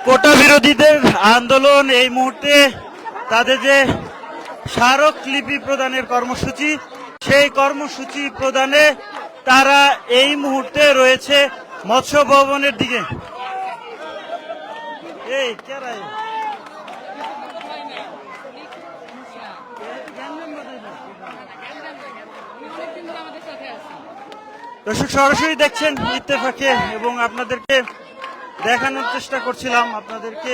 কোটা বিরোধীদের আন্দোলন এই মুহূর্তে তাদের যে স্মারকলিপি প্রদানের কর্মসূচি, সেই কর্মসূচি প্রদানে তারা এই মুহূর্তে রয়েছে মৎস্য ভবনের দিকে। এই দর্শক সরাসরি দেখছেন ইত্তেফাকে, এবং আপনাদেরকে দেখানোর চেষ্টা করছিলাম, আপনাদেরকে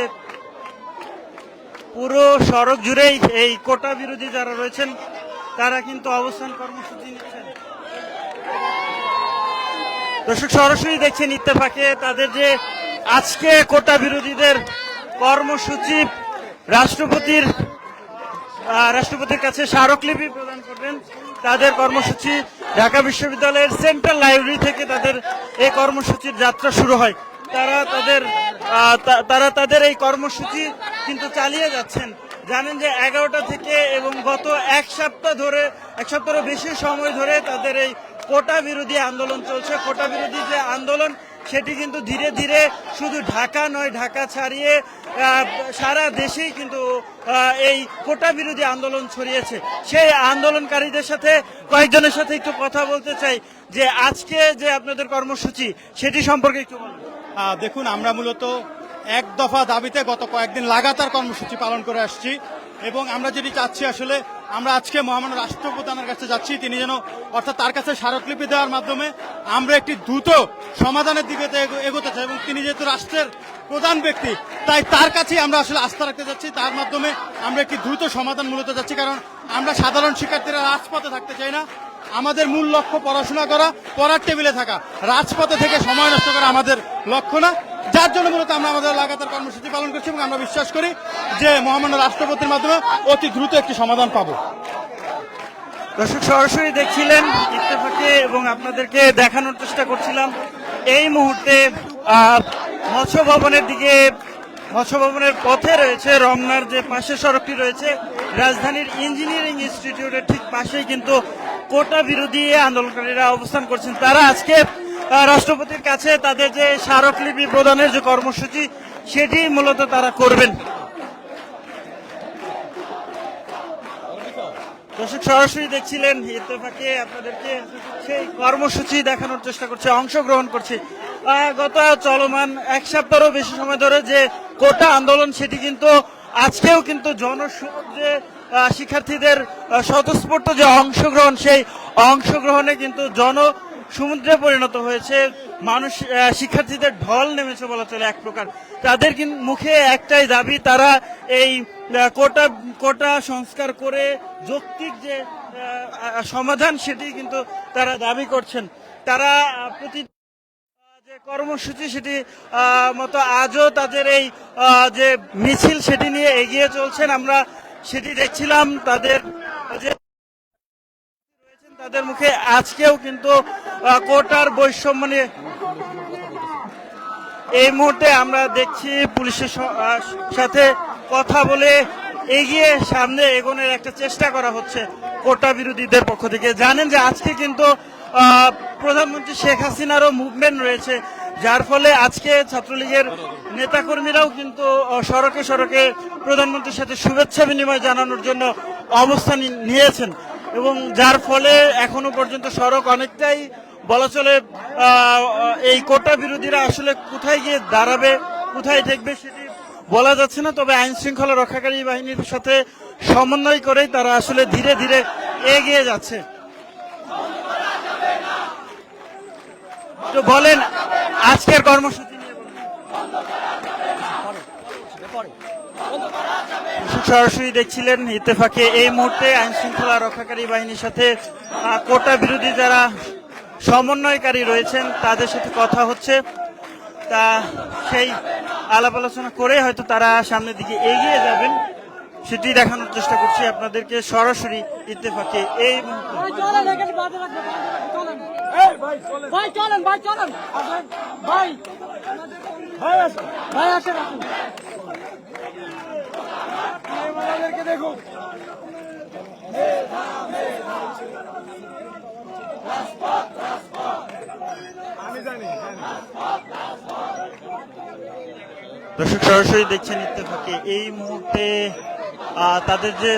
পুরো সড়ক জুড়েই এই কোটা বিরোধী যারা রয়েছেন তারা কিন্তু অবস্থান কর্মসূচি নিচ্ছেন। দর্শক সরাসরি দেখছেন ইত্তেফাকে, তাদের যে আজকে কোটা বিরোধীদের কর্মসূচি, রাষ্ট্রপতির কাছে স্মারকলিপি প্রদান করবেন। তাদের কর্মসূচি ঢাকা বিশ্ববিদ্যালয়ের সেন্ট্রাল লাইব্রেরি থেকে তাদের এই কর্মসূচির যাত্রা শুরু হয়। তারা তাদের এই কর্মসূচি কিন্তু চালিয়ে যাচ্ছেন। জানেন যে 11টা থেকে এবং গত এক সপ্তাহেরও বেশি সময় ধরে তাদের এই কোটা বিরোধী আন্দোলন চলছে। কোটা বিরোধী যে আন্দোলন সেটি কিন্তু ধীরে ধীরে শুধু ঢাকা নয়, ঢাকা ছাড়িয়ে সারা দেশেই কিন্তু এই কোটা বিরোধী আন্দোলন ছড়িয়েছে। সেই আন্দোলনকারীদের সাথে কয়েকজনের সাথে একটু কথা বলতে চাই যে আজকে যে আপনাদের কর্মসূচি সেটি সম্পর্কে একটু বলুন। দেখুন, আমরা মূলত এক দফা দাবিতে গত কয়েকদিন লাগাতার কর্মসূচি পালন করে আসছি, এবং আমরা যেটি চাচ্ছি, আসলে আমরা আজকে মহামান্য রাষ্ট্রপ্রধানের কাছে যাচ্ছি, তিনি যেন অর্থাৎ তার কাছে স্মারকলিপি দেওয়ার মাধ্যমে আমরা একটি দ্রুত সমাধানের দিকে এগোতে চাই, এবং তিনি যেহেতু রাষ্ট্রের প্রধান ব্যক্তি তাই তার কাছেই আমরা আসলে আস্থা রাখতে যাচ্ছি। তার মাধ্যমে আমরা একটি দ্রুত সমাধান মূলত যাচ্ছি, কারণ আমরা সাধারণ শিক্ষার্থীরা রাজপথে থাকতে চাই না। আমাদের মূল লক্ষ্য পড়াশোনা করা, পড়ার টেবিলে থাকা, রাজপথে থেকে সময় নষ্ট করা আমাদের লক্ষ্য না। যার জন্য মূলত আমরা আমাদের লাগাতার কর্মসূচি পালন করছি, এবং আমরা বিশ্বাস করি যে মহামান্য রাষ্ট্রপতির মাধ্যমে অতি দ্রুত একটি সমাধান পাবো। দর্শক সরাসরি দেখছিলেন ইত্তেফাকে, এবং আপনাদেরকে দেখানোর চেষ্টা করছিলাম এই মুহূর্তে মৎস্য ভবনের পথে রয়েছে রমনার যে পাশের সড়কটি রয়েছে রাজধানীর ইঞ্জিনিয়ারিং ইনস্টিটিউটের ঠিক পাশেই কিন্তু কোটা বিরোধী আন্দোলনকারীরা অবস্থান করছেন। তারা আজকে রাষ্ট্রপতির কাছে তাদের যে স্মারকলিপি প্রদানের যে কর্মসূচি সেটি মূলত তারা করবেন। দর্শক সরাসরি দেখছিলেন ইত্তেফাকে, আপনাদেরকে সেই কর্মসূচি দেখানোর চেষ্টা করছে, অংশগ্রহণ করছে। গত চলমান এক সপ্তাহেরও বেশি সময় ধরে যে কোটা আন্দোলন সেটি কিন্তু আজকেও কিন্তু যে শিক্ষার্থীদের স্বতঃস্ফূর্ত যে অংশগ্রহণ, সেই অংশগ্রহণে কিন্তু সমুদ্রে পরিণত হয়েছে। মানুষ, শিক্ষার্থীদের ঢল নেমেছে বলা চলে এক প্রকার। তাদের মুখে একটাই দাবি, তারা এই কোটা সংস্কার করে যৌক্তিক যে সমাধান সেটি কিন্তু তারা দাবি করছেন। তারা প্রতি যে কর্মসূচি সেটি মতো আজও তাদের এই যে মিছিল সেটি নিয়ে এগিয়ে চলছেন। আমরা সেটি দেখছিলাম, তাদের মুখে আজকেও কিন্তু কোটার বৈষম্য নিয়ে। এই মুহূর্তে আমরা দেখছি পুলিশের সাথে কথা বলে এগিয়ে সামনে এগোনোর একটা চেষ্টা করা হচ্ছে কোটা বিরোধীদের পক্ষ থেকে। জানেন যে আজকে কিন্তু প্রধানমন্ত্রী শেখ হাসিনারও মুভমেন্ট রয়েছে, যার ফলে আজকে ছাত্রলীগের নেতাকর্মীরাও কিন্তু সড়কে সড়কে প্রধানমন্ত্রীর সাথে শুভেচ্ছা বিনিময় জানানোর জন্য অবস্থান নিয়েছেন, এবং যার ফলে এখনো পর্যন্ত সড়ক অনেকটাই বলা চলে এই কোটা বিরোধীরা আসলে কোথায় গিয়ে দাঁড়াবে, কোথায় ঠেকবে সেটি বলা যাচ্ছে না। তবে আইন শৃঙ্খলা রক্ষাকারী বাহিনীর সাথে সমন্বয় করেই তারা আসলে ধীরে ধীরে এগিয়ে যাচ্ছে। তো বলেন আজকের কর্মসূচি নিয়ে সরাসরি দেখছিলেন ইত্তেফাকে। এই মুহূর্তে আইন শৃঙ্খলা রক্ষাকারী বাহিনীর সাথে কোটা বিরোধী যারা সমন্বয়কারী রয়েছেন তাদের সাথে কথা হচ্ছে। তা সেই আলাপ আলোচনা করে হয়তো তারা সামনের দিকে এগিয়ে যাবেন, সেটি দেখানোর চেষ্টা করছি আপনাদেরকে সরাসরি ইত্তেফাকে। এই দেখুন দর্শক সরাসরি দেখছেন ইত্তেফাকে এই মুহূর্তে তাদের যে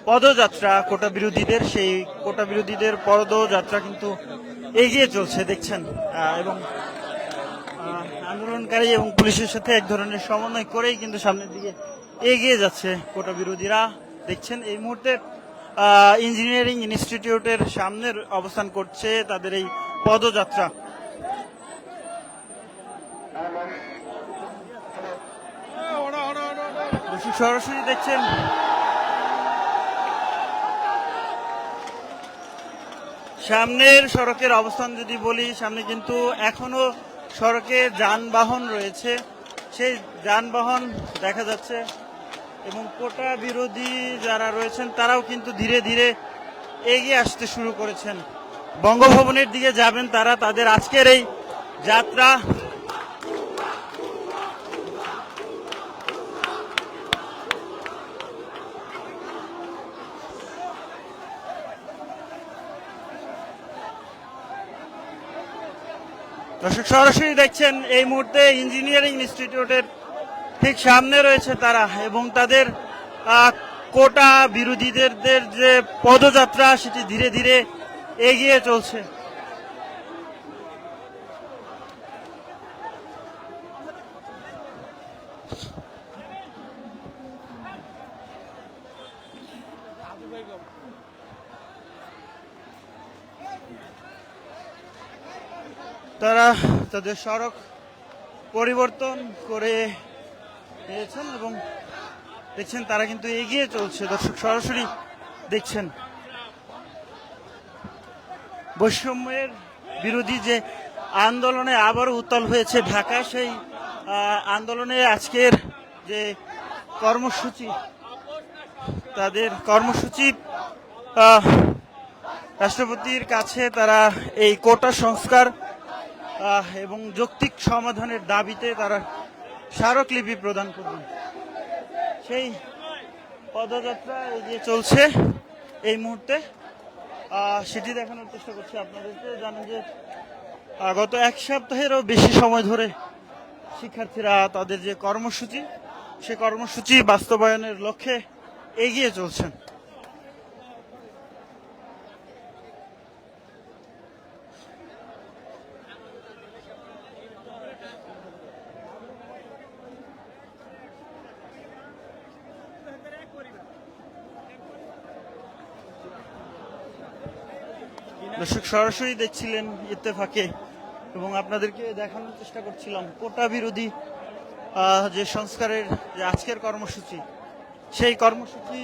পদযাত্রা কোটা বিরোধীদের, সেই কোটা বিরোধীদের পদযাত্রা কিন্তু এগিয়ে চলছে দেখছেন, এবং আন্দোলনকারী এবং পুলিশের সাথে এক ধরনের সমন্বয় করেই কিন্তু সামনের দিকে এগিয়ে যাচ্ছে কোটা বিরোধীরা। দেখছেন এই মুহূর্তে ইঞ্জিনিয়ারিং ইনস্টিটিউটের সামনের অবস্থান করছে তাদের এই পদযাত্রা। সরাসরি দেখছেন সামনের সড়কের অবস্থান যদি বলি, সামনে কিন্তু এখনো সড়কে যানবাহন রয়েছে, সেই যানবাহন দেখা যাচ্ছে এবং কোটা বিরোধী যারা রয়েছেন তারাও কিন্তু ধীরে ধীরে এগিয়ে আসতে শুরু করেছেন। বঙ্গভবনের দিকে যাবেন তারা, তাদের আজকের এই যাত্রা দর্শক সরাসরি দেখছেন এই মুহূর্তে ইঞ্জিনিয়ারিং ইনস্টিটিউটের ঠিক সামনে রয়েছে তারা, এবং তাদের কোটা বিরোধীদের যে পদযাত্রা সেটি ধীরে ধীরে এগিয়ে চলছে। তারা তাদের সড়ক পরিবর্তন করে নিয়েছেন এবং দেখছেন তারা কিন্তু এগিয়ে চলছে। দর্শক সরাসরি দেখছেন বৈষম্যের বিরোধী যে আন্দোলনে আবারও উত্তাল হয়েছে ঢাকা, সেই আন্দোলনে আজকের যে কর্মসূচি, তাদের কর্মসূচি রাষ্ট্রপতির কাছে তারা এই কোটা সংস্কার এবং যৌক্তিক সমাধানের দাবিতে তারা স্মারকলিপি প্রদান করবেন। সেই পদযাত্রা এগিয়ে চলছে এই মুহূর্তে, সেটি দেখানোর চেষ্টা করছি আপনাদেরকে। জানেন যে গত এক সপ্তাহেরও বেশি সময় ধরে শিক্ষার্থীরা তাদের যে কর্মসূচি, সে কর্মসূচি বাস্তবায়নের লক্ষ্যে এগিয়ে চলছেন। দর্শক সরাসরি দেখছিলেন ইত্তেফাকে, এবং আপনাদেরকে দেখানোর চেষ্টা করছিলাম কোটা বিরোধী যে সংস্কারের যে আজকের কর্মসূচি, সেই কর্মসূচি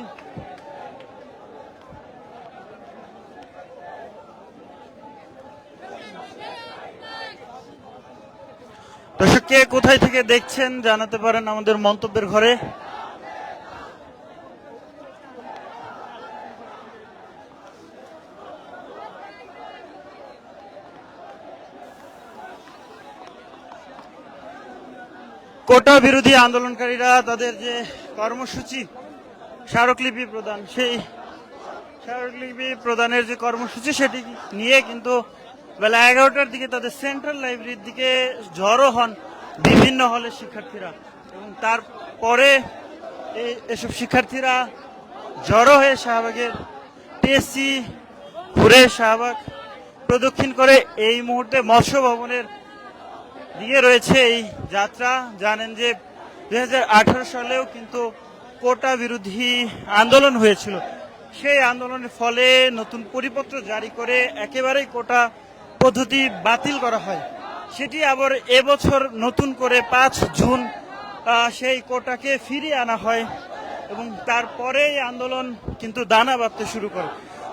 দর্শক কে কোথায় থেকে দেখছেন জানাতে পারেন আমাদের মন্তব্যের ঘরে। কোটা বিরোধী আন্দোলনকারীরা তাদের যে কর্মসূচি স্মারকলিপি প্রদান, সেই স্মারকলিপি প্রদানের যে কর্মসূচি সেটি নিয়ে কিন্তু বেলা 11টার দিকে তাদের সেন্ট্রাল লাইব্রেরির দিকে জড়ো হন বিভিন্ন হলের শিক্ষার্থীরা, এবং তারপরে এসব শিক্ষার্থীরা জড়ো হয়ে শাহবাগের টিএসসি ঘুরে শাহবাগ প্রদক্ষিণ করে এই মুহূর্তে মৎস্য ভবনের দিকে রয়েছে এই যাত্রা। জানেন যে 2018 সালেও কিন্তু কোটা বিরোধী আন্দোলন হয়েছিল, সেই আন্দোলনের ফলে নতুন পরিপত্র জারি করে একেবারেই কোটা পদ্ধতি বাতিল করা হয়। সেটি আবার এবছর নতুন করে 5 জুন সেই কোটাকে ফিরিয়ে আনা হয়, এবং তারপরে আন্দোলন কিন্তু দানা বাঁধতে শুরু করে।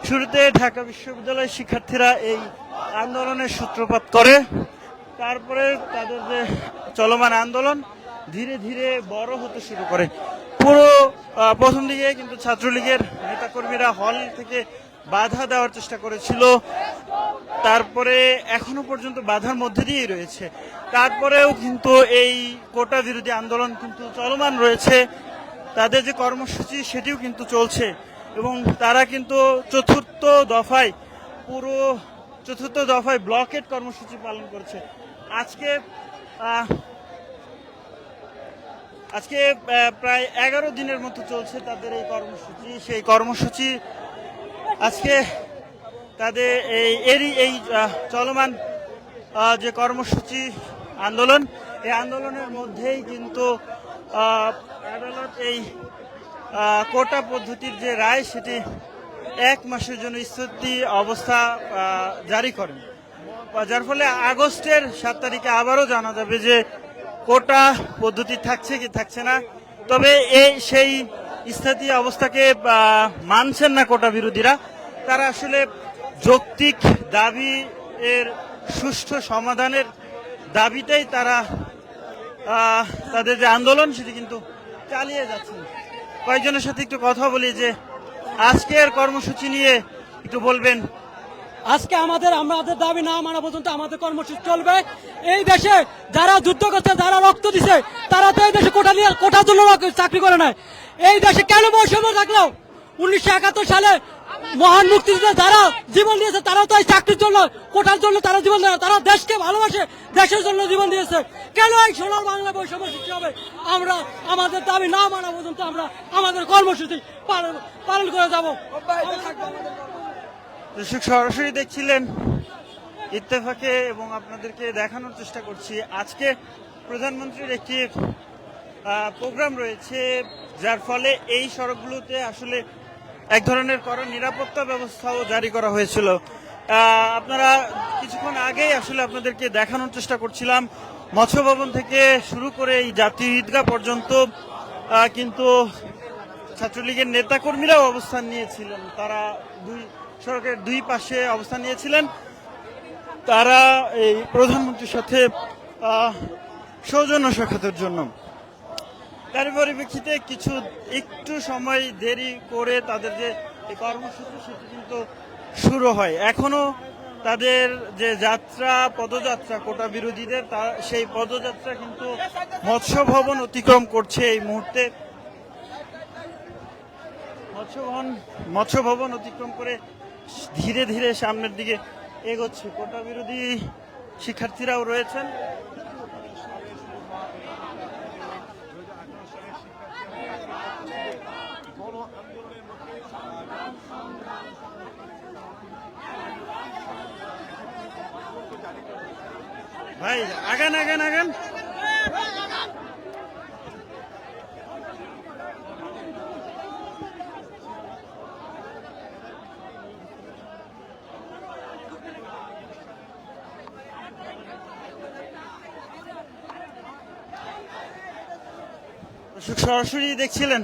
শুরুতে ঢাকা বিশ্ববিদ্যালয়ের শিক্ষার্থীরা এই আন্দোলনের সূত্রপাত করে, তারপরে তাদের যে চলমান আন্দোলন ধীরে ধীরে বড় হতে শুরু করে। পুরো প্রথম দিকে কিন্তু ছাত্রলীগের নেতাকর্মীরা হল থেকে বাধা দেওয়ার চেষ্টা করেছিল, তারপরে এখনো পর্যন্ত বাধার মধ্যে দিয়েই রয়েছে। তারপরেও কিন্তু এই কোটা বিরোধী আন্দোলন কিন্তু চলমান রয়েছে, তাদের যে কর্মসূচি সেটিও কিন্তু চলছে, এবং তারা কিন্তু চতুর্থ দফায় ব্লকেট কর্মসূচি পালন করছে। আজকে আজকে প্রায় 11 দিনের মতো চলছে তাদের এই কর্মসূচি। সেই কর্মসূচি আজকে তাদের এই চলমান যে কর্মসূচি আন্দোলন, এই আন্দোলনের মধ্যেই কিন্তু আদালত এই কোটা পদ্ধতির যে রায় সেটি 1 মাসের জন্য স্থগিত অবস্থা জারি করেন, যার ফলে আগস্টের 7 তারিখে আবারও জানা যাবে যে কোটা পদ্ধতি থাকছে কি থাকছে না। তবে সেই স্থিতি অবস্থাকে মানছেন না কোটা বিরোধীরা। তারা আসলে যৌক্তিক দাবি এর সুষ্ঠু সমাধানের দাবিতেই তারা তাদের যে আন্দোলন সেটি কিন্তু চালিয়ে যাচ্ছেন। কয়েকজনের সাথে একটু কথা বলি যে আজকের কর্মসূচি নিয়ে একটু বলবেন। আজকে আমাদের দাবি না মানা পর্যন্ত আমাদের কর্মসূচি চলবে। এই দেশে যারা যুদ্ধ করছে, যারা রক্ত দিছে, তারা তো এই দেশে কোটার জন্য চাকরি করে নাই। এই দেশে কেন বৈষম্য থাকলো? 1971 সালে মহান মুক্তিযুদ্ধে যারা জীবন দিয়েছে তারা তো এই চাকরির জন্য, কোটার জন্য তারা জীবন দেয় না। তারা দেশকে ভালোবাসে, দেশের জন্য জীবন দিয়েছে। কেন এই সোনার বাংলা বৈষম্য সৃষ্টি হবে? আমরা আমাদের দাবি না মানা পর্যন্ত আমরা আমাদের কর্মসূচি পালন করে যাব। দর্শক, সরাসরি দেখছিলেন ইত্তেফাকে এবং আপনাদেরকে দেখানোর চেষ্টা করছি আজকে প্রধানমন্ত্রীর একটি প্রোগ্রাম রয়েছে, যার ফলে এই সড়কগুলোতে আসলে এক ধরনের কড়া নিরাপত্তা ব্যবস্থাও জারি করা হয়েছিল। আপনারা কিছুক্ষণ আগেই আসলে আপনাদেরকে দেখানোর চেষ্টা করছিলাম মৎস্য ভবন থেকে শুরু করে এই জাতীয় ঈদগাহ পর্যন্ত কিন্তু ছাত্রলীগের নেতাকর্মীরাও অবস্থান নিয়েছিলেন। তারা সড়কের দুই পাশে অবস্থান নিয়েছিলেন। তারা এই প্রধানমন্ত্রীর সাথে সৌজন্য সাক্ষাতের জন্য। তার পরিপ্রেক্ষিতে একটু সময় দেরি করে তাদের যে এই কর্মসূচি সেটি কিন্তু শুরু হয়। এখনো তাদের যে পদযাত্রা কোটা বিরোধীদের, সেই পদযাত্রা কিন্তু মৎস্য ভবন অতিক্রম করছে এই মুহূর্তে। মৎস্য ভবন অতিক্রম করে ধীরে ধীরে সামনের দিকে এগোচ্ছে। কোটা বিরোধী শিক্ষার্থীরাও রয়েছেন। ভাই আগান আগান আগান। সরাসরি দেখছিলেন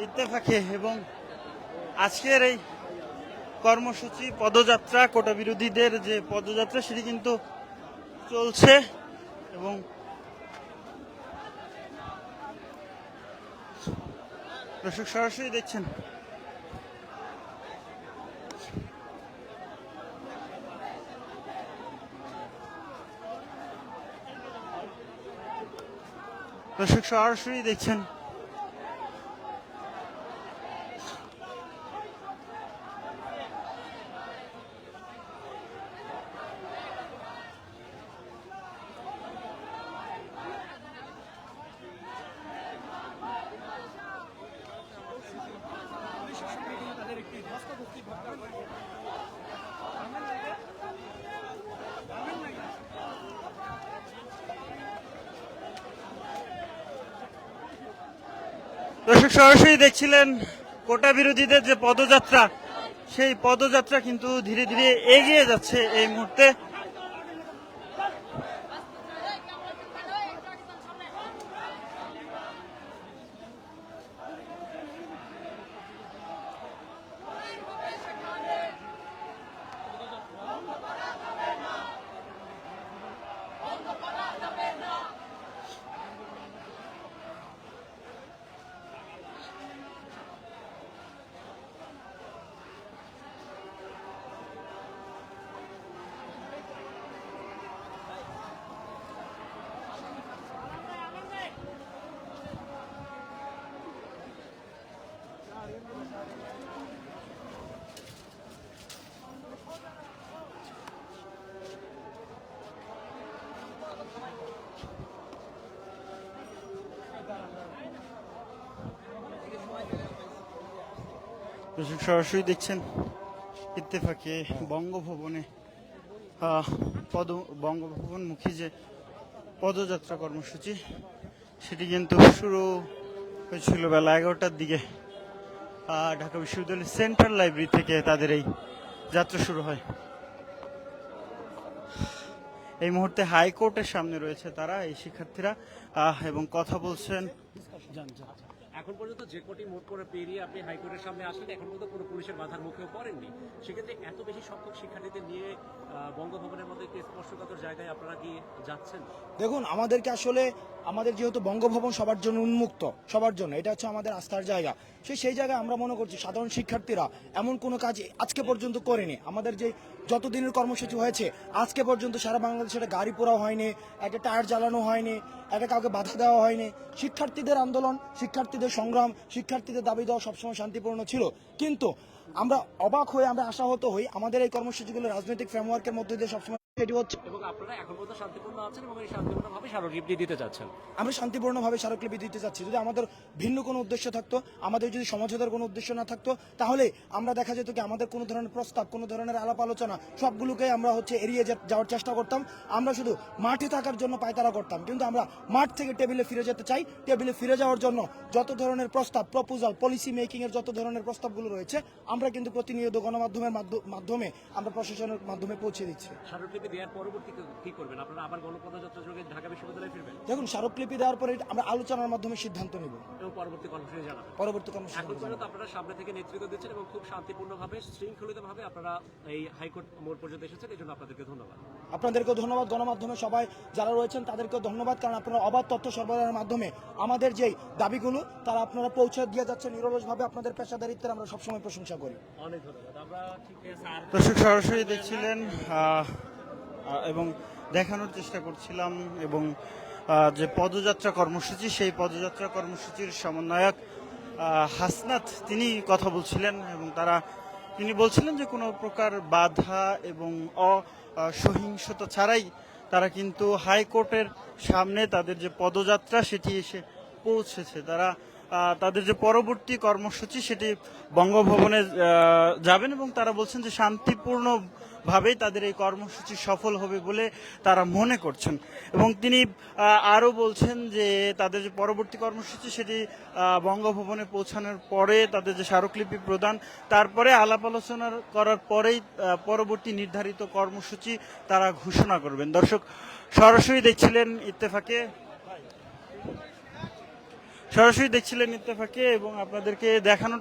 ইত্তেফাকে এবং আজকের এই কর্মসূচি পদযাত্রা, কোটা বিরোধীদের যে পদযাত্রা সেটি কিন্তু চলছে এবং দর্শক সরাসরি দেখছেন। দর্শক সরাসরি দেখছেন দর্শক সরাসরি দেখছিলেন কোটা বিরোধীদের যে পদযাত্রা, সেই পদযাত্রা কিন্তু ধীরে ধীরে এগিয়ে যাচ্ছে এই মুহূর্তে। দর্শক সরাসরি দেখছেন ইত্তেফাকে বঙ্গভবনে বঙ্গভবনমুখী যে পদযাত্রা কর্মসূচি সেটি কিন্তু শুরু হয়েছিল বেলা 11টার দিকে। ঢাকা বিশ্ববিদ্যালয়ের সেন্ট্রাল লাইব্রেরি থেকে তাদের এই যাত্রা শুরু হয়। এই মুহূর্তে হাইকোর্টের সামনে রয়েছে তারা, এই শিক্ষার্থীরা, এবং কথা বলছেন। এখন পর্যন্ত যে কোটি মোট করে পেরিয়ে আপনি হাইকোর্টের সামনে আসলেন, এখন পর্যন্ত কোনো পুলিশের বাধার মুখেও পড়েননি। সেক্ষেত্রে এত বেশি সংখ্যক শিক্ষার্থীদের নিয়ে বঙ্গভবনের মধ্যে একটি স্পর্শকাতর জায়গায় আপনারা কি যাচ্ছেন? দেখুন, আমাদেরকে আসলে আমাদের যেহেতু বঙ্গভবন সবার জন্য উন্মুক্ত, সবার জন্য এটা হচ্ছে আমাদের আস্থার জায়গা, সেই জায়গায় আমরা মনে করছি সাধারণ শিক্ষার্থীরা এমন কোনো কাজ আজকে পর্যন্ত করেনি। আমাদের যে যতদিনের কর্মসূচি হয়েছে আজকে পর্যন্ত সারা বাংলাদেশে একটা গাড়ি পোড়া হয়নি, একটা টায়ার জ্বালানো হয়নি, একটা কাউকে বাধা দেওয়া হয়নি। শিক্ষার্থীদের আন্দোলন, শিক্ষার্থীদের সংগ্রাম, শিক্ষার্থীদের দাবি দেওয়া সবসময় শান্তিপূর্ণ ছিল। কিন্তু আমরা অবাক হয়ে, আমরা আশাহত হই আমাদের এই কর্মসূচিগুলো রাজনৈতিক ফ্রেমওয়ার্কের মধ্যে দিয়ে সবসময় সেটি হচ্ছে। এবং আপনারা এখন পর্যন্ত শান্তিপূর্ণ আছেন এবং এই শান্তিপূর্ণভাবে স্মারকলিপি দিতে চাচ্ছেন। আমরা শান্তিপূর্ণভাবে স্মারকলিপি দিতে চাচ্ছি। যদি আমাদের ভিন্ন কোনো উদ্দেশ্য থাকতো, আমাদের যদি সমঝোতার কোনো উদ্দেশ্য না থাকতো, তাহলে আমরা দেখা যেত কি আমাদের কোনো ধরনের প্রস্তাব, কোনো ধরনের আলাপ আলোচনা সবগুলোকে আমরা এড়িয়ে যাওয়ার চেষ্টা করতাম। আমরা শুধু মাঠে থাকার জন্য পায়তারা করতাম, কিন্তু আমরা মাঠ থেকে টেবিলে ফিরে যেতে চাই। টেবিলে ফিরে যাওয়ার জন্য যত ধরনের প্রস্তাব, প্রপোজাল, পলিসি মেকিং এর যত ধরনের প্রস্তাবগুলো রয়েছে আমরা কিন্তু প্রতিনিয়ত গণমাধ্যমের মাধ্যমে আমরা প্রশাসনের মাধ্যমে পৌঁছে দিচ্ছি। স্মারকলিপি দেওয়ার পরবর্তী কি করবেন? আপনারা আবার গণপদযাত্রা যোগে ঢাকা বিশ্ববিদ্যালয়ে ফিরবেন? দেখুন, স্মারকলিপি দেওয়ার পরে আমরা আলোচনার মাধ্যমে সিদ্ধান্ত নেব এবং পরবর্তী কর্মসূচি জানাবেন। পরবর্তী কর্মসূচি এখন পর্যন্ত আপনারা সামনে থেকে নেতৃত্ব দিচ্ছেন এবং খুব শান্তিপূর্ণভাবে, শৃঙ্খলিতভাবে আপনারা এই হাইকোর্ট মোড় পর্যন্ত এসেছেন, এই জন্য আপনাদেরকে ধন্যবাদ। আপনাদেরকেও ধন্যবাদ। গণমাধ্যমে সবাই যারা রয়েছেন তাদেরকেও ধন্যবাদ, কারণ আপনারা অবাধ তথ্য সরবরাহের মাধ্যমে আমাদের যেই দাবিগুলো তারা আপনারা পৌঁছে দিয়ে যাচ্ছেন নিরলসভাবে। আপনাদের পেশাদারিত্বের আমরা সবসময় প্রশংসা করি। অনেক ধন্যবাদ। আমরা ঠিক আছে দর্শক সরাসরি দেখছিলেন এবং দেখানোর চেষ্টা করছিলাম, এবং যে পদযাত্রা কর্মসূচি সেই পদযাত্রা কর্মসূচির সমন্বয়ক হাসনাত তিনি কথা বলছিলেন, এবং তিনি বলছিলেন যে কোনো প্রকার বাধা এবং অসহিংসতা ছাড়াই তারা কিন্তু হাইকোর্টের সামনে তাদের যে পদযাত্রা সেটি এসে পৌঁছেছে। তারা তাদের যে পরবর্তী কর্মসূচি সেটি বঙ্গভবনে যাবেন, এবং তারা বলছেন যে শান্তিপূর্ণভাবেই তাদের এই কর্মসূচি সফল হবে বলে তারা মনে করছেন। এবং তিনি আরও বলছেন যে তাদের যে পরবর্তী কর্মসূচি সেটি বঙ্গভবনে পৌঁছানোর পরে তাদের যে স্মারকলিপি প্রদান, তারপরে আলাপ আলোচনা করার পরেই পরবর্তী নির্ধারিত কর্মসূচি তারা ঘোষণা করবেন। দর্শক সরাসরি দেখছিলেন ইত্তেফাকে এবং আপনাদেরকে দেখানোর